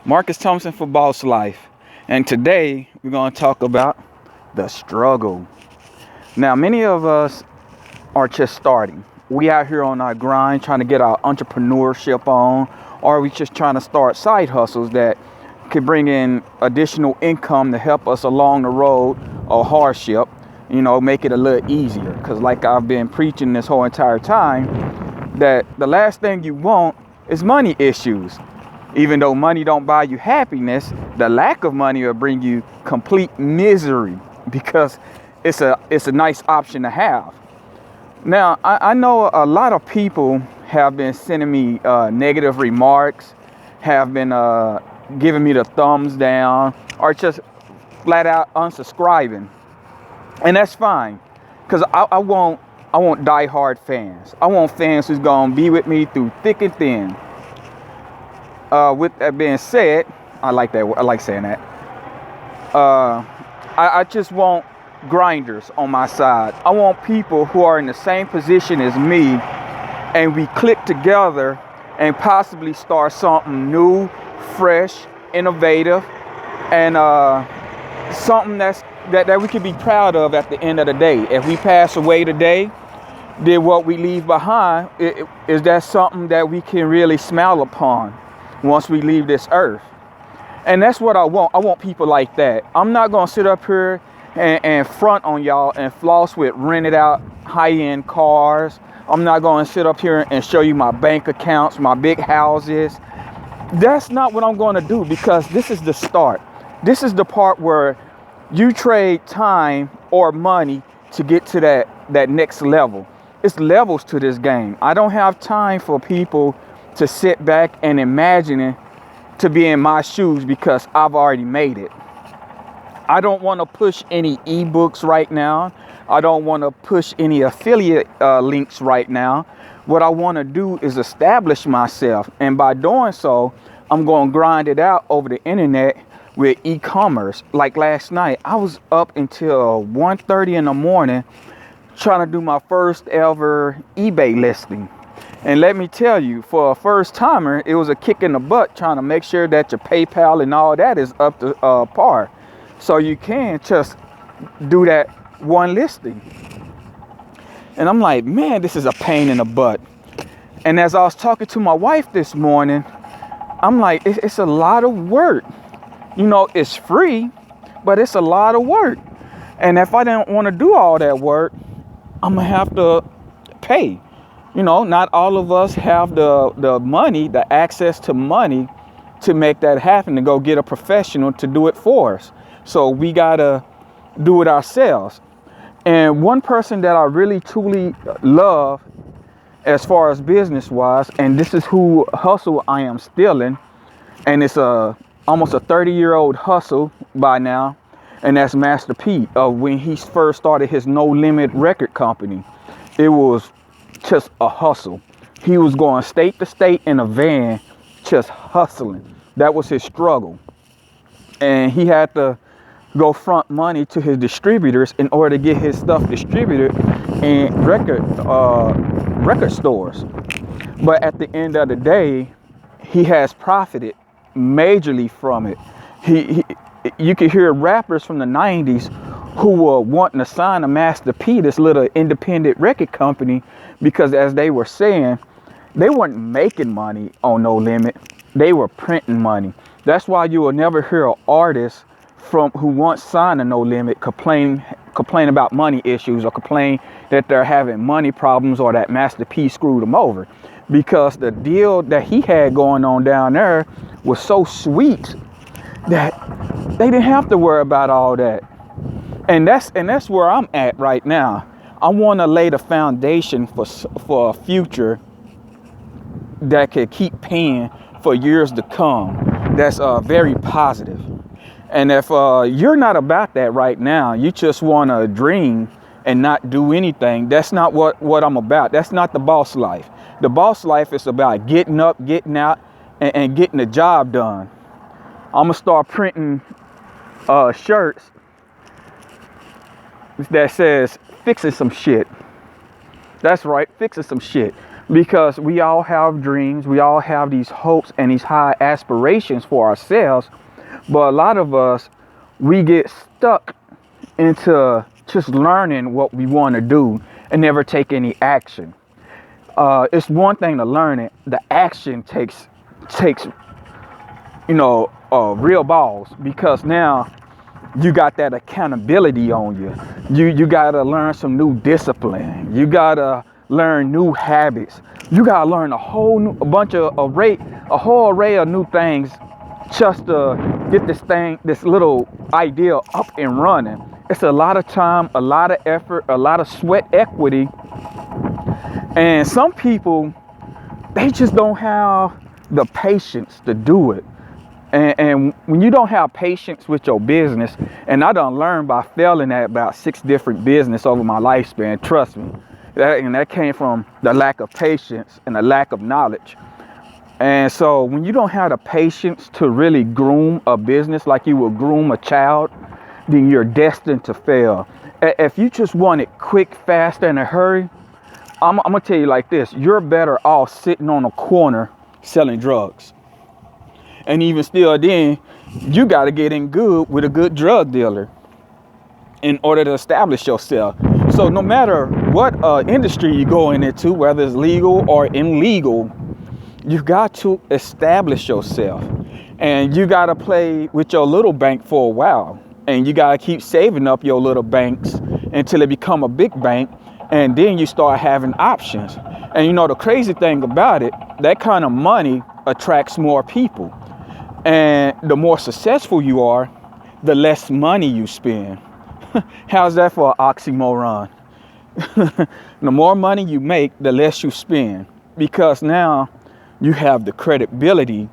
Marcus Thompson for Boss Life. And today we're going to talk about the struggle. Now, many of us are just starting. We out here on our grind trying to get our entrepreneurship on, or we just trying to start side hustles that could bring in additional income to help us along the road of hardship, make it a little easier. Because like I've been preaching this whole entire time, that the last thing you want is money issues. Even though money don't buy you happiness, the lack of money will bring you complete misery because it's a nice option to have. Now, I know a lot of people have been sending me negative remarks, have been giving me the thumbs down, or just flat out unsubscribing. And that's fine, because I want diehard fans. I want fans who's going to be with me through thick and thin. With that being said, I like that. I like saying that. I just want grinders on my side. I want people who are in the same position as me, and we click together and possibly start something new, fresh, innovative, and something that we can be proud of at the end of the day. If we pass away today, then what we leave behind is that something that we can really smile upon once we leave this earth. And that's what I want. I want people like that. I'm not going to sit up here and front on y'all and floss with rented out high-end cars. I'm not going to sit up here and show you my bank accounts, my big houses. That's not what I'm going to do, because this is the start. This is the part where you trade time or money to get to that next level. It's levels to this game. I don't have time for people to sit back and imagine to be in my shoes because I've already made it. I don't want to push any ebooks right now. I don't want to push any affiliate links right now. What I want to do is establish myself. And by doing so, I'm going to grind it out over the internet with e-commerce. Like last night, I was up until 1:30 in the morning trying to do my first ever eBay listing. And let me tell you, for a first timer, it was a kick in the butt trying to make sure that your PayPal and all that is up to par. So you can just do that one listing. And I'm like, man, this is a pain in the butt. And as I was talking to my wife this morning, I'm like, it's a lot of work. It's free, but it's a lot of work. And if I didn't want to do all that work, I'm going to have to pay. Not all of us have the money, the access to money to make that happen, to go get a professional to do it for us. So we got to do it ourselves. And one person that I really, truly love as far as business wise, and this is who hustle I am stealing, and it's almost a 30-year-old hustle by now, and that's Master P. When he first started his No Limit record company, it was just a hustle. He was going state to state in a van, just hustling. That was his struggle. And he had to go front money to his distributors in order to get his stuff distributed in record stores. But at the end of the day, he has profited majorly from it. You could hear rappers from the 90s who were wanting to sign a Master P, this little independent record company, because as they were saying, they weren't making money on No Limit. They were printing money. That's why you will never hear an artist who once signed a No Limit complain about money issues or complain that they're having money problems or that Master P screwed them over, because the deal that he had going on down there was so sweet that they didn't have to worry about all that. And that's where I'm at right now. I want to lay the foundation for a future that can keep paying for years to come. That's very positive. And if you're not about that right now, you just want to dream and not do anything, that's not what I'm about. That's not the boss life. The boss life is about getting up, getting out, and getting the job done. I'm going to start printing shirts that says fixing some shit. That's right, fixing some shit. because we all have dreams, we all have these hopes and these high aspirations for ourselves. But a lot of us, we get stuck into just learning what we want to do and never take any action. It's one thing to learn it. The action takes real balls, because now you got that accountability on you. You gotta learn some new discipline. You gotta learn new habits. You gotta learn a whole array of new things just to get this little idea up and running. It's a lot of time, a lot of effort, a lot of sweat equity. And some people, they just don't have the patience to do it. And when you don't have patience with your business, and I done learned by failing at about 6 different business over my lifespan, trust me, that came from the lack of patience and the lack of knowledge. And so when you don't have the patience to really groom a business like you would groom a child, then you're destined to fail. If you just want it quick, fast, and in a hurry, I'm gonna tell you like this: you're better off sitting on a corner selling drugs. And even still, then you got to get in good with a good drug dealer in order to establish yourself. So no matter what industry you go into, whether it's legal or illegal, you've got to establish yourself. And you got to play with your little bank for a while. And you got to keep saving up your little banks until it become a big bank. And then you start having options. And you know, the crazy thing about it, that kind of money attracts more people. And the more successful you are, the less money you spend. How's that for an oxymoron? The more money you make, the less you spend. Because now you have the credibility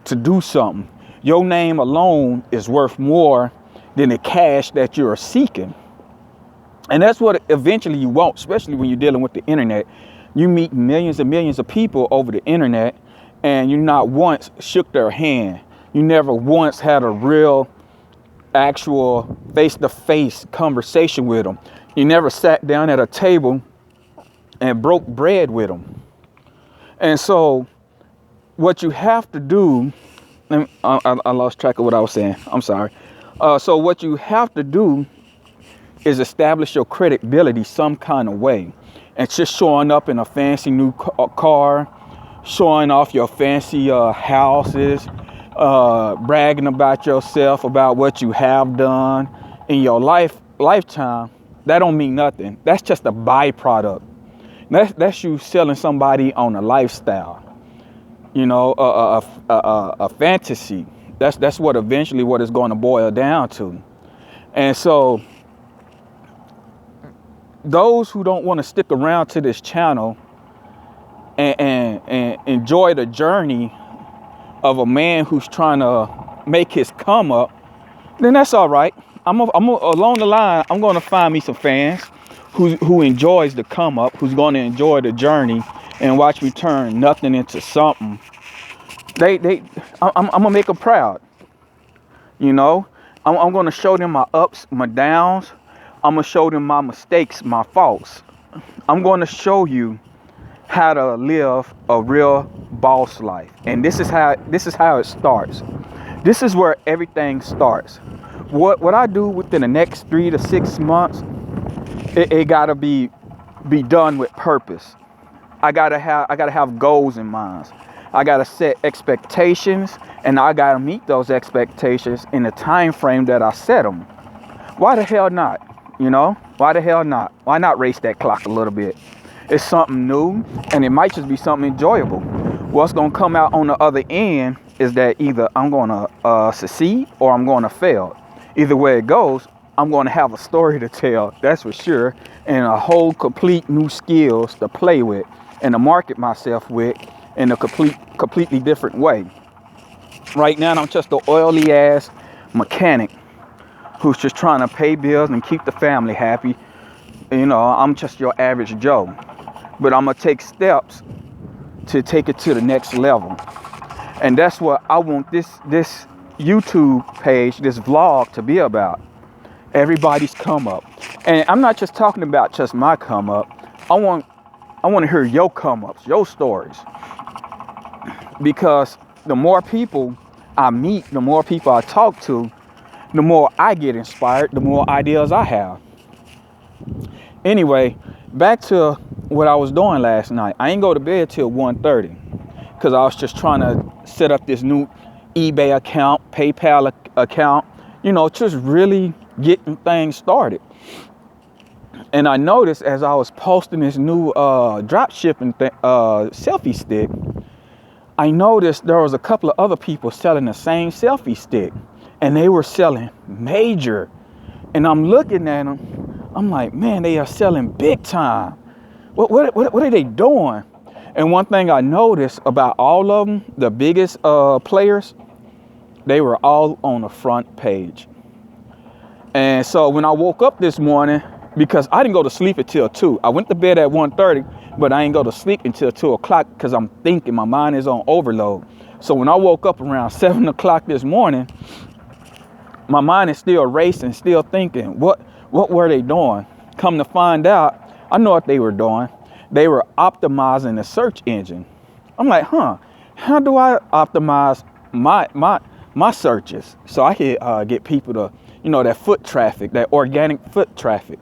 to do something. Your name alone is worth more than the cash that you're seeking. And that's what eventually you want, especially when you're dealing with the internet. You meet millions and millions of people over the internet, and you not once shook their hand. You never once had a real, actual face-to-face conversation with them. You never sat down at a table and broke bread with them. And so what you have to do, I lost track of what I was saying. I'm sorry. So what you have to do is establish your credibility some kind of way. And just showing up in a fancy new car, showing off your fancy houses, bragging about yourself, about what you have done in your lifetime, that don't mean nothing. That's just a byproduct. That's you selling somebody on a lifestyle, you know, a fantasy. That's what eventually what it's going to boil down to. And so those who don't want to stick around to this channel and enjoy the journey of a man who's trying to make his come up, then that's all right. I'm along the line, I'm going to find me some fans who enjoys the come up, who's going to enjoy the journey and watch me turn nothing into something. I'm gonna make them proud. You know, I'm gonna show them my ups, my downs. I'm gonna show them my mistakes, my faults. I'm gonna show you how to live a real boss life. And this is how it starts. This is where everything starts. What I do within the next 3 to 6 months, it gotta be done with purpose. I gotta have goals in mind. I gotta set expectations, and I gotta meet those expectations in the time frame that I set them. Why the hell not? You know, why the hell not? Why not race that clock a little bit? It's something new, and it might just be something enjoyable. What's gonna come out on the other end is that either I'm gonna succeed or I'm gonna fail. Either way it goes, I'm gonna have a story to tell, that's for sure, and a whole complete new skills to play with and to market myself with in a completely different way. Right now, I'm just an oily ass mechanic who's just trying to pay bills and keep the family happy. You know, I'm just your average Joe, but I'm gonna take steps to take it to the next level. And that's what I want this YouTube page, this vlog to be about. Everybody's come up. And I'm not just talking about just my come up. I I want to hear your come-ups, your stories. Because the more people I meet, the more people I talk to, the more I get inspired, the more ideas I have. Anyway, back to what I was doing last night. I ain't go to bed till 1:30 because I was just trying to set up this new eBay account, PayPal account, just really getting things started. And I noticed as I was posting this new drop shipping selfie stick, I noticed there was a couple of other people selling the same selfie stick, and they were selling major. And I'm looking at them, I'm like, man, they are selling big time. What are they doing? And one thing I noticed about all of them, the biggest players, they were all on the front page. And so when I woke up this morning, because I didn't go to sleep until 2. I went to bed at 1:30, but I ain't go to sleep until 2 o'clock because I'm thinking, my mind is on overload. So when I woke up around 7 o'clock this morning, my mind is still racing, still thinking, what were they doing? Come to find out, I know what they were doing. They were optimizing the search engine. I'm like, how do I optimize my searches so I can get people to, that foot traffic, that organic foot traffic?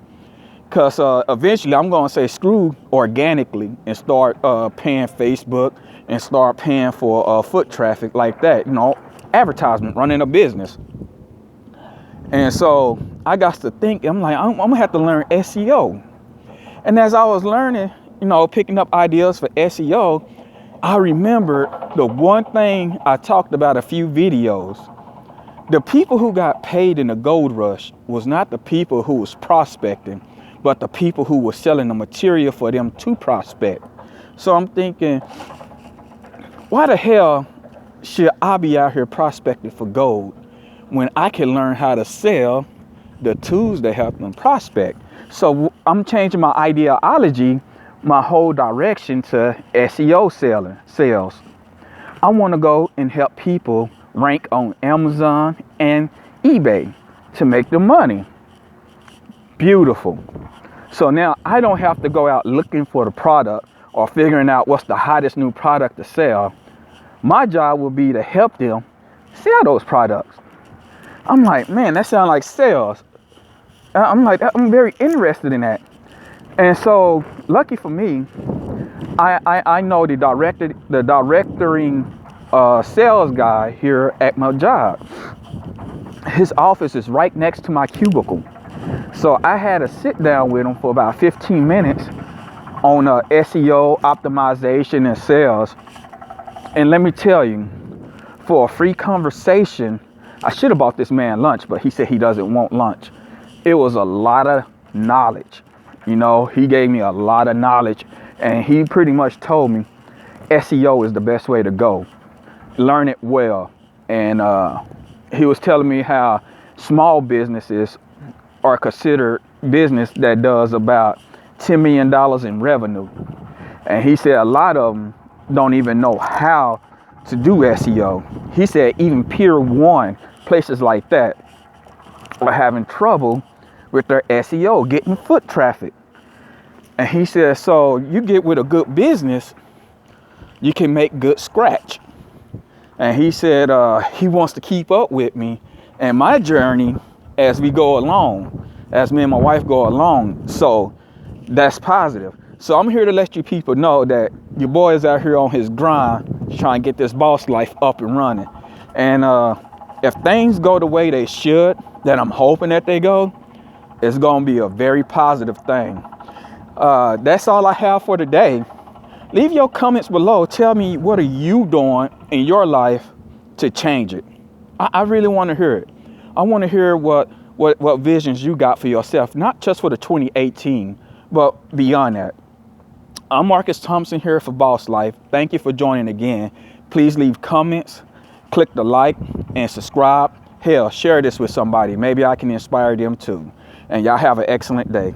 Because eventually I'm going to say screw organically and start paying Facebook and start paying for foot traffic like that, advertisement, running a business. And so I got to think, I'm like, I'm going to have to learn SEO. And as I was learning, picking up ideas for SEO, I remembered the one thing I talked about a few videos. The people who got paid in the gold rush was not the people who was prospecting, but the people who were selling the material for them to prospect. So I'm thinking, why the hell should I be out here prospecting for gold when I can learn how to sell the tools that help them prospect? So I'm changing my ideology, my whole direction to SEO sales. I want to go and help people rank on Amazon and eBay to make the money. Beautiful. So now I don't have to go out looking for the product or figuring out what's the hottest new product to sell. My job will be to help them sell those products. I'm like, man, that sounds like sales. I'm very interested in that. And so, lucky for me, I know the directing sales guy here at my job. His office is right next to my cubicle. So I had to sit down with him for about 15 minutes on SEO optimization and sales. And let me tell you, for a free conversation, I should have bought this man lunch, but he said he doesn't want lunch. It was a lot of knowledge. He gave me a lot of knowledge, and he pretty much told me SEO is the best way to go. Learn it well. And he was telling me how small businesses are considered business that does about $10 million in revenue. And he said a lot of them don't even know how to do SEO. He said even Pier 1, places like that, are having trouble with their SEO, getting foot traffic. And he said, so you get with a good business, you can make good scratch. And he said he wants to keep up with me and my journey as we go along, as me and my wife go along. So that's positive. So I'm here to let you people know that your boy is out here on his grind, trying to get this boss life up and running. And if things go the way they should, that I'm hoping that they go, it's going to be a very positive thing. That's all I have for today. Leave your comments below. Tell me, what are you doing in your life to change it? I really want to hear it. I want to hear what visions you got for yourself, not just for the 2018, but beyond that. I'm Marcus Thompson here for Boss Life. Thank you for joining again. Please leave comments, click the like, and subscribe. Hell, share this with somebody. Maybe I can inspire them too. And y'all have an excellent day.